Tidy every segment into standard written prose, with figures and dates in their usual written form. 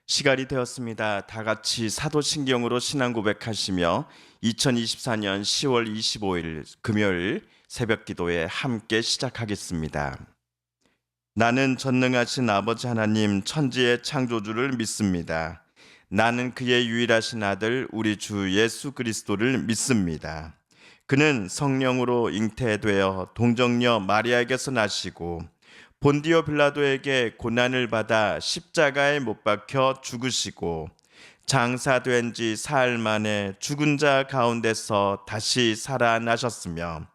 시간이 되었습니다. 다 같이 사도신경으로 신앙 고백하시며 2024년 10월 25일 금요일 새벽 기도에 함께 시작하겠습니다. 나는 전능하신 아버지 하나님 천지의 창조주를 믿습니다. 나는 그의 유일하신 아들 우리 주 예수 그리스도를 믿습니다. 그는 성령으로 잉태되어 동정녀 마리아에게서 나시고 본디오 빌라도에게 고난을 받아 십자가에 못 박혀 죽으시고 장사된 지 사흘 만에 죽은 자 가운데서 다시 살아나셨으며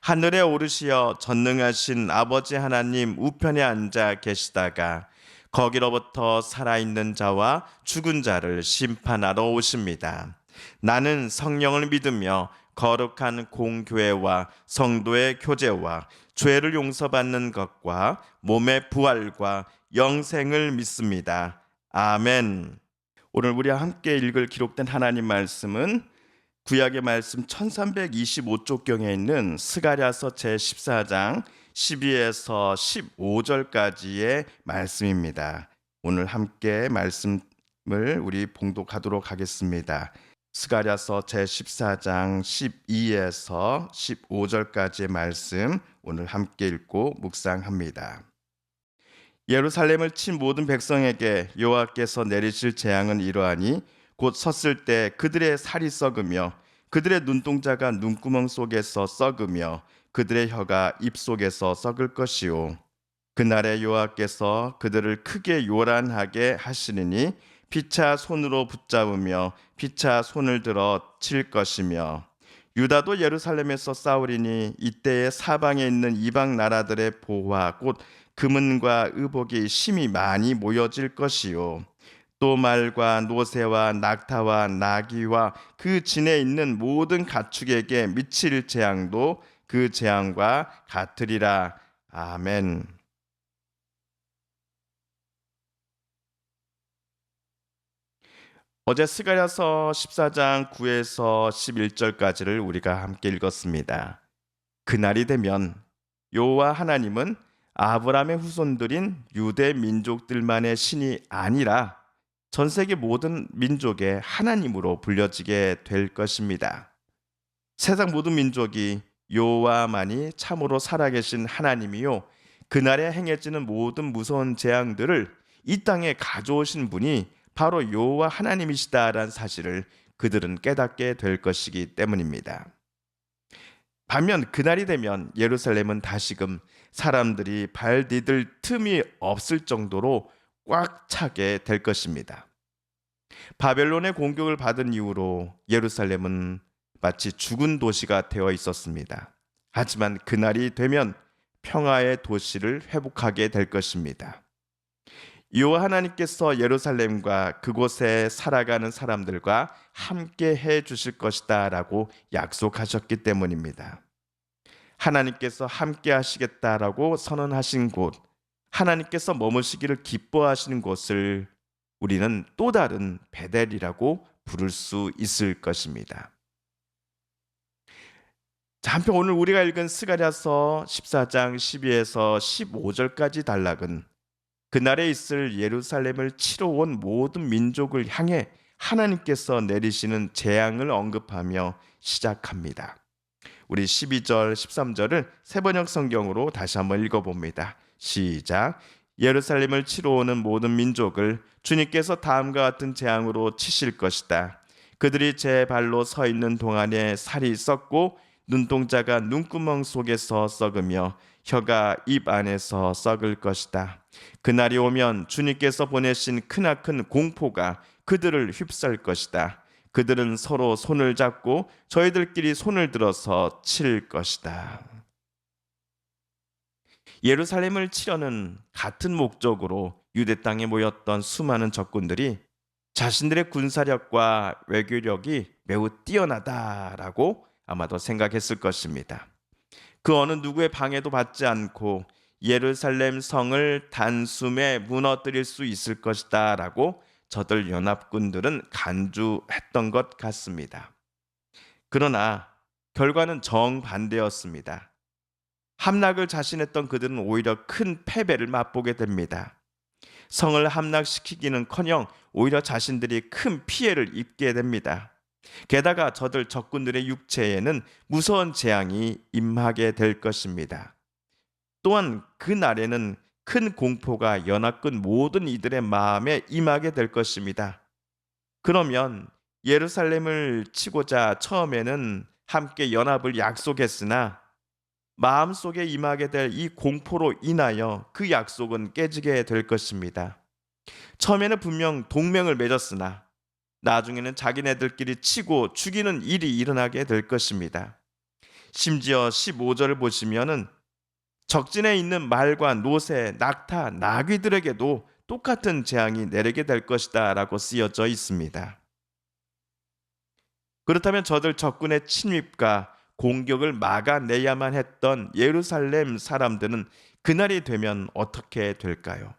하늘에 오르시어 전능하신 아버지 하나님 우편에 앉아 계시다가 거기로부터 살아있는 자와 죽은 자를 심판하러 오십니다. 나는 성령을 믿으며 거룩한 공교회와 성도의 교제와 죄를 용서받는 것과 몸의 부활과 영생을 믿습니다. 아멘. 오늘 우리와 함께 읽을 기록된 하나님 말씀은 구약의 말씀 1325쪽경에 있는 스가랴서 제14장 12에서 15절까지의 말씀입니다. 오늘 함께 말씀을 우리 봉독하도록 하겠습니다. 스가랴서 제14장 12에서 15절까지의 말씀 오늘 함께 읽고 묵상합니다. 예루살렘을 친 모든 백성에게 여호와께서 내리실 재앙은 이러하니 곧 섰을 때 그들의 살이 썩으며 그들의 눈동자가 눈구멍 속에서 썩으며 그들의 혀가 입 속에서 썩을 것이요 그날에 여호와께서 그들을 크게 요란하게 하시리니 피차 손으로 붙잡으며 피차 손을 들어 칠 것이며 유다도 예루살렘에서 싸우리니 이때에 사방에 있는 이방 나라들의 보화 곧 금은과 의복이 심히 많이 모여질 것이요 또 말과 노새와 낙타와 나귀와 그 진에 있는 모든 가축에게 미칠 재앙도 그 재앙과 같으리라. 아멘. 어제 스가랴서 14장 9에서 11절까지를 우리가 함께 읽었습니다. 그날이 되면 여호와 하나님은 아브라함의 후손들인 유대 민족들만의 신이 아니라 전 세계 모든 민족의 하나님으로 불려지게 될 것입니다. 세상 모든 민족이 여호와만이 참으로 살아계신 하나님이요 그날에 행해지는 모든 무서운 재앙들을 이 땅에 가져오신 분이 바로 여호와 하나님이시다라는 사실을 그들은 깨닫게 될 것이기 때문입니다. 반면 그날이 되면 예루살렘은 다시금 사람들이 발 디딜 틈이 없을 정도로 꽉 차게 될 것입니다. 바벨론의 공격을 받은 이후로 예루살렘은 마치 죽은 도시가 되어 있었습니다. 하지만 그날이 되면 평화의 도시를 회복하게 될 것입니다. 여호와 하나님께서 예루살렘과 그곳에 살아가는 사람들과 함께 해 주실 것이다 라고 약속하셨기 때문입니다. 하나님께서 함께 하시겠다라고 선언하신 곳, 하나님께서 머무시기를 기뻐하시는 곳을 우리는 또 다른 베델이라고 부를 수 있을 것입니다. 한편 오늘 우리가 읽은 스가랴서 14장 12에서 15절까지 단락은 그날에 있을 예루살렘을 치러 온 모든 민족을 향해 하나님께서 내리시는 재앙을 언급하며 시작합니다. 우리 12절, 13절을 세번역 성경으로 다시 한번 읽어봅니다. 시작. 예루살렘을 치러 오는 모든 민족을 주님께서 다음과 같은 재앙으로 치실 것이다. 그들이 제 발로 서 있는 동안에 살이 썩고 눈동자가 눈구멍 속에서 썩으며 혀가 입 안에서 썩을 것이다. 그날이 오면 주님께서 보내신 크나큰 공포가 그들을 휩쓸 것이다. 그들은 서로 손을 잡고 저희들끼리 손을 들어서 칠 것이다. 예루살렘을 치려는 같은 목적으로 유대 땅에 모였던 수많은 적군들이 자신들의 군사력과 외교력이 매우 뛰어나다라고 아마도 생각했을 것입니다. 그 어느 누구의 방해도 받지 않고 예루살렘 성을 단숨에 무너뜨릴 수 있을 것이다 라고 저들 연합군들은 간주했던 것 같습니다. 그러나 결과는 정반대였습니다. 함락을 자신했던 그들은 오히려 큰 패배를 맛보게 됩니다. 성을 함락시키기는커녕 오히려 자신들이 큰 피해를 입게 됩니다. 게다가 저들 적군들의 육체에는 무서운 재앙이 임하게 될 것입니다. 또한 그 날에는 큰 공포가 연합군 모든 이들의 마음에 임하게 될 것입니다. 그러면 예루살렘을 치고자 처음에는 함께 연합을 약속했으나 마음속에 임하게 될 이 공포로 인하여 그 약속은 깨지게 될 것입니다. 처음에는 분명 동맹을 맺었으나 나중에는 자기네들끼리 치고 죽이는 일이 일어나게 될 것입니다. 심지어 15절을 보시면은 적진에 있는 말과 노새, 낙타, 나귀들에게도 똑같은 재앙이 내리게 될 것이다 라고 쓰여져 있습니다. 그렇다면 저들 적군의 침입과 공격을 막아내야만 했던 예루살렘 사람들은 그날이 되면 어떻게 될까요?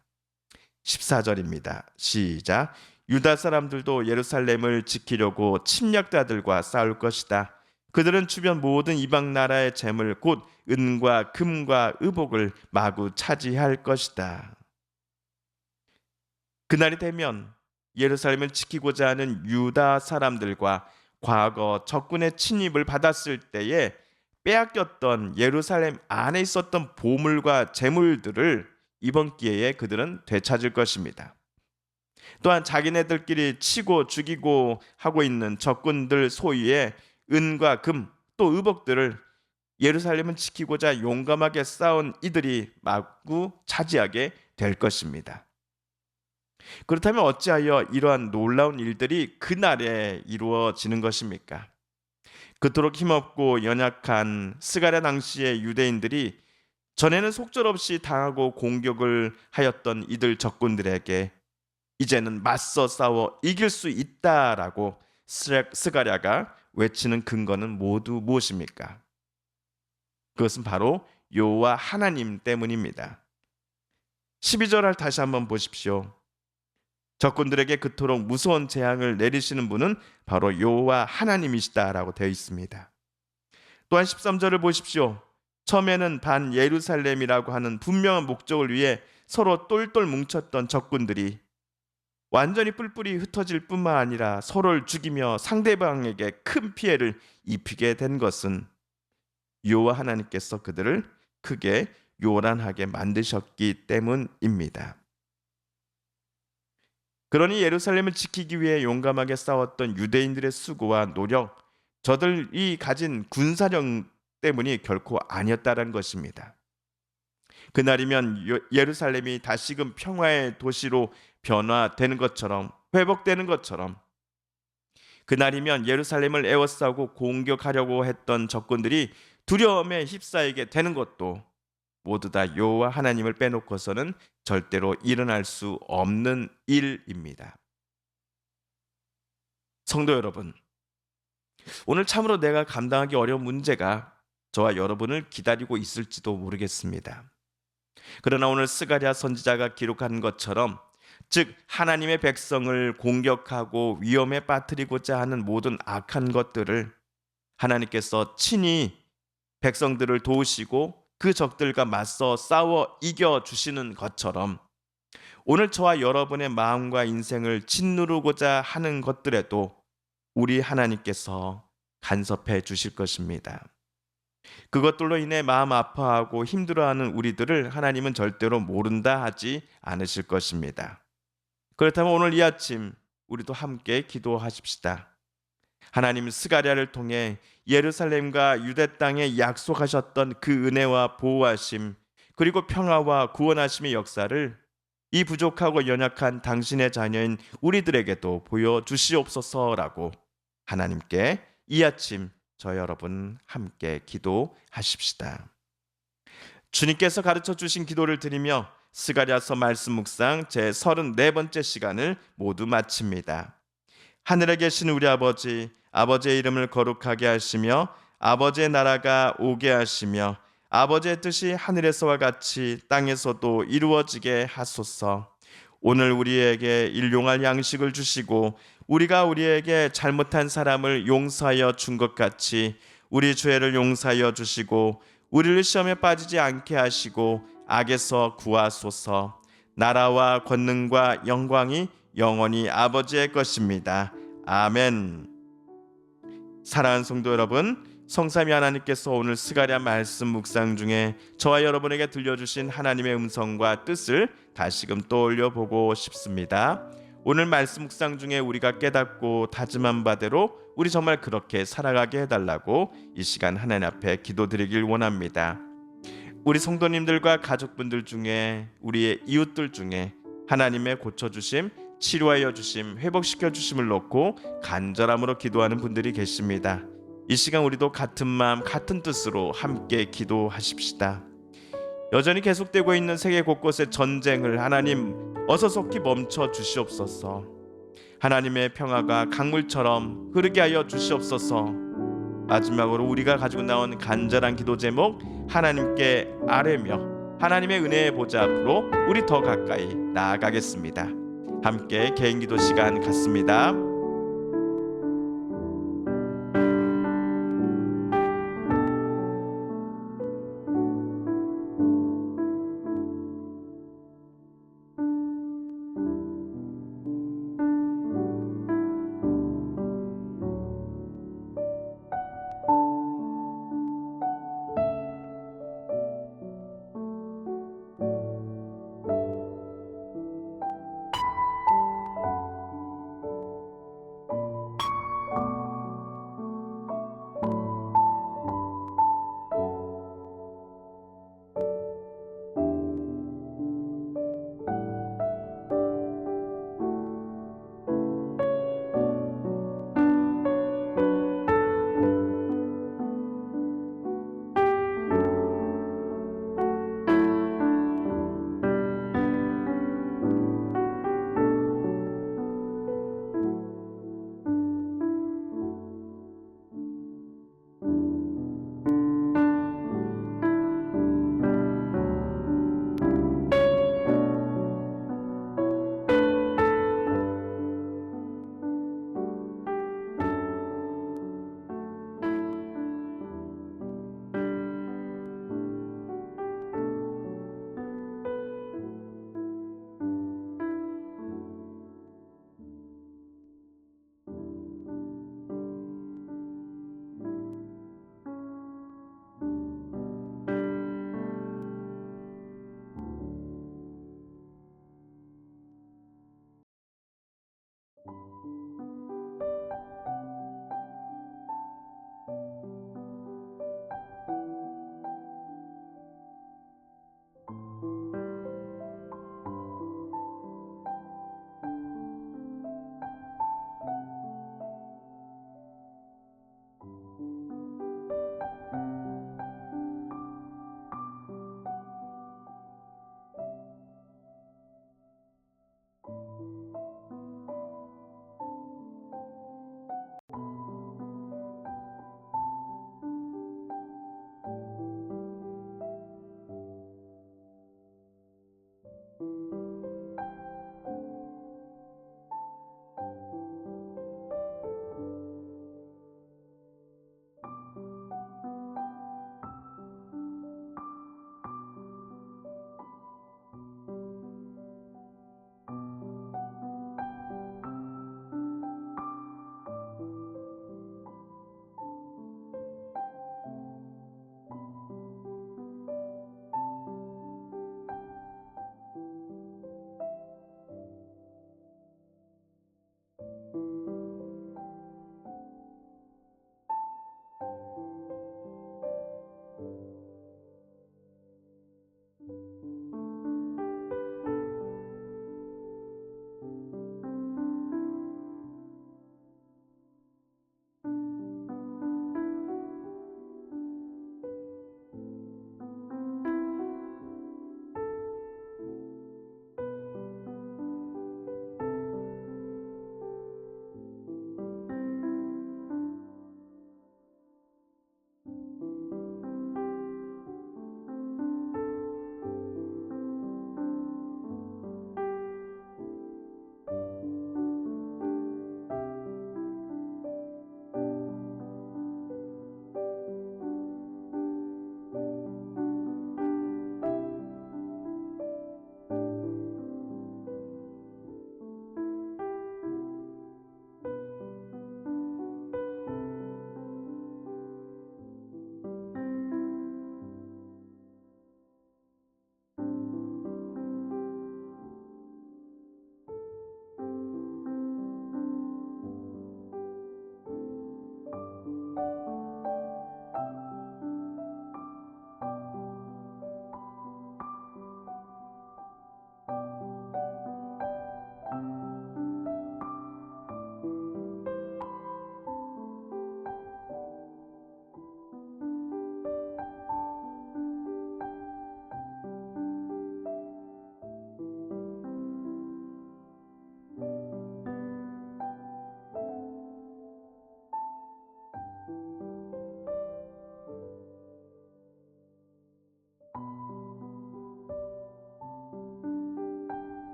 14절입니다. 시작. 유다 사람들도 예루살렘을 지키려고 침략자들과 싸울 것이다. 그들은 주변 모든 이방 나라의 재물 곧 은과 금과 의복을 마구 차지할 것이다. 그날이 되면 예루살렘을 지키고자 하는 유다 사람들과 과거 적군의 침입을 받았을 때에 빼앗겼던 예루살렘 안에 있었던 보물과 재물들을 이번 기회에 그들은 되찾을 것입니다. 또한 자기네들끼리 치고 죽이고 하고 있는 적군들 소유의 은과 금 또 의복들을 예루살렘을 지키고자 용감하게 싸운 이들이 마구 차지하게 될 것입니다. 그렇다면 어찌하여 이러한 놀라운 일들이 그날에 이루어지는 것입니까? 그토록 힘없고 연약한 스가랴 당시의 유대인들이 전에는 속절없이 당하고 공격을 하였던 이들 적군들에게 이제는 맞서 싸워 이길 수 있다라고 스가랴가 외치는 근거는 모두 무엇입니까? 그것은 바로 여호와 하나님 때문입니다. 12절을 다시 한번 보십시오. 적군들에게 그토록 무서운 재앙을 내리시는 분은 바로 여호와 하나님이시다라고 되어 있습니다. 또한 13절을 보십시오. 처음에는 반 예루살렘이라고 하는 분명한 목적을 위해 서로 똘똘 뭉쳤던 적군들이 완전히 뿔뿔이 흩어질 뿐만 아니라 서로를 죽이며 상대방에게 큰 피해를 입히게 된 것은 여호와 하나님께서 그들을 크게 요란하게 만드셨기 때문입니다. 그러니 예루살렘을 지키기 위해 용감하게 싸웠던 유대인들의 수고와 노력, 저들이 가진 군사력 때문이 결코 아니었다는 것입니다. 그날이면 예루살렘이 다시금 평화의 도시로 변화되는 것처럼 회복되는 것처럼 그날이면 예루살렘을 에워싸고 공격하려고 했던 적군들이 두려움에 휩싸이게 되는 것도 모두 다 여호와 하나님을 빼놓고서는 절대로 일어날 수 없는 일입니다. 성도 여러분, 오늘 참으로 내가 감당하기 어려운 문제가 저와 여러분을 기다리고 있을지도 모르겠습니다. 그러나 오늘 스가랴 선지자가 기록한 것처럼 즉 하나님의 백성을 공격하고 위험에 빠뜨리고자 하는 모든 악한 것들을 하나님께서 친히 백성들을 도우시고 그 적들과 맞서 싸워 이겨주시는 것처럼 오늘 저와 여러분의 마음과 인생을 짓누르고자 하는 것들에도 우리 하나님께서 간섭해 주실 것입니다. 그것들로 인해 마음 아파하고 힘들어하는 우리들을 하나님은 절대로 모른다 하지 않으실 것입니다. 그렇다면 오늘 이 아침 우리도 함께 기도하십시다. 하나님 스가랴를 통해 예루살렘과 유대 땅에 약속하셨던 그 은혜와 보호하심 그리고 평화와 구원하심의 역사를 이 부족하고 연약한 당신의 자녀인 우리들에게도 보여주시옵소서라고 하나님께 이 아침 저 여러분 함께 기도하십시다. 주님께서 가르쳐 주신 기도를 드리며 스가랴서 말씀 묵상 제 34번째 시간을 모두 마칩니다. 하늘에 계신 우리 아버지, 아버지의 이름을 거룩하게 하시며 아버지의 나라가 오게 하시며 아버지의 뜻이 하늘에서와 같이 땅에서도 이루어지게 하소서. 오늘 우리에게 일용할 양식을 주시고 우리가 우리에게 잘못한 사람을 용서하여 준 것 같이 우리 죄를 용서하여 주시고 우리를 시험에 빠지지 않게 하시고 악에서 구하소서. 나라와 권능과 영광이 영원히 아버지의 것입니다. 아멘. 사랑하는 성도 여러분, 성삼위 하나님께서 오늘 스가랴 말씀 묵상 중에 저와 여러분에게 들려주신 하나님의 음성과 뜻을 다시금 떠올려 보고 싶습니다. 오늘 말씀 묵상 중에 우리가 깨닫고 다짐한 바대로 우리 정말 그렇게 살아가게 해달라고 이 시간 하나님 앞에 기도드리길 원합니다. 우리 성도님들과 가족분들 중에 우리의 이웃들 중에 하나님의 고쳐주심, 치료하여 주심, 회복시켜 주심을 놓고 간절함으로 기도하는 분들이 계십니다. 이 시간 우리도 같은 마음 같은 뜻으로 함께 기도하십시다. 여전히 계속되고 있는 세계 곳곳의 전쟁을 하나님 어서 속히 멈춰 주시옵소서. 하나님의 평화가 강물처럼 흐르게 하여 주시옵소서. 마지막으로 우리가 가지고 나온 간절한 기도 제목 하나님께 아뢰며 하나님의 은혜의 보좌 앞으로 우리 더 가까이 나아가겠습니다. 함께 개인기도 시간 갖습니다.